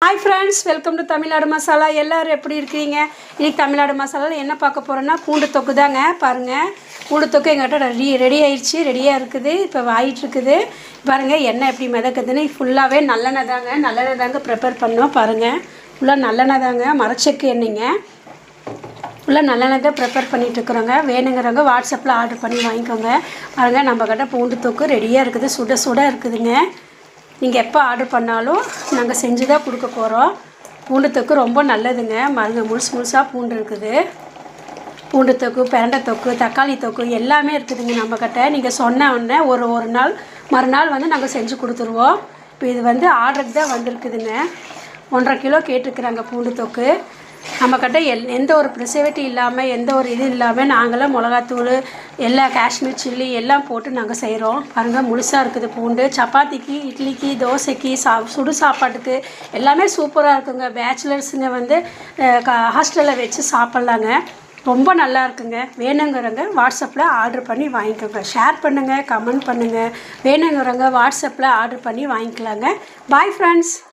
Hi friends, welcome to Tamilnadu Masala. எல்லாரும் எப்படி இருக்கீங்க? இன்னைக்கு தமிழ்நாடு மசாலால என்ன பார்க்க போறோம்னா பூண்டு தொக்கு தாங்க. பாருங்க. பூண்டு தொக்கு எங்கட்ட ரெடி ஆயிருச்சு. ரெடியா இருக்குது. இப்ப வாயிட்டு இருக்குது. பாருங்க எண்ணெய் எப்படி மிதக்குதுன்னு ஃபுல்லாவே நல்லெண்ணெய் தாங்க. நல்லெண்ணெய் தாங்க ப்ரிப்பேர் பண்ணோம் பாருங்க. ஃபுல்லா நல்லெண்ணெய் தாங்க. மரச்செக்கு எண்ணெய்ங்க. ஃபுல்லா நல்லெண்ணெய் தான் ப்ரிப்பேர் பண்ணிட்டு இருக்கறோங்க. வேணுங்கறவங்க வாட்ஸ்அப்ல ஆர்டர் பண்ணி வாங்கிக்கோங்க. பாருங்க நம்ம கிட்ட பூண்டு தொக்கு ரெடியா இருக்குது. சுட சுட இருக்குதுங்க. நீங்கள் எப்போ ஆர்டர் பண்ணாலும் நாங்கள் செஞ்சு தான் கொடுக்க போகிறோம். பூண்டு தொக்கு ரொம்ப நல்லதுங்க. மருங்க முழுசாக பூண்டு இருக்குது. பூண்டு தொக்கு, பிரண்டை தொக்கு, தக்காளி தொக்கு எல்லாமே இருக்குதுங்க நம்மக்கிட்ட. நீங்கள் சொன்ன உடனே ஒரு நாள் மறுநாள் வந்து நாங்கள் செஞ்சு கொடுத்துருவோம். இப்போ இது வந்து ஆர்டருக்கு தான் வந்திருக்குதுங்க. 1.5 கிலோ கேட்டுருக்குறாங்க பூண்டு தொக்கு. நம்மக்கிட்ட எந்த ஒரு ப்ரிசர்வேட்டிவ் இல்லாமல் எந்த ஒரு இது இல்லாமல் நாங்களாம் மிளகாத்தூள் எல்லா காஷ்மீர் சில்லி எல்லாம் போட்டு நாங்கள் செய்கிறோம். பாருங்கள் முழுசாக இருக்குது பூண்டு. சப்பாத்திக்கு, இட்லிக்கு, தோசைக்கு, சுடு சாப்பாட்டுக்கு எல்லாமே சூப்பராக இருக்குங்க. பேச்சுலர்ஸுங்க வந்து ஹாஸ்டலில் வச்சு சாப்பிட்லாங்க. ரொம்ப நல்லா இருக்குங்க. வேணுங்கிறவங்க வாட்ஸ்அப்பில் ஆர்டர் பண்ணி வாங்கிக்கோங்க. ஷேர் பண்ணுங்கள், கமெண்ட் பண்ணுங்கள். வேணுங்கிறவங்க வாட்ஸ்அப்பில் ஆர்டர் பண்ணி வாங்கிக்கலாங்க. Bye friends.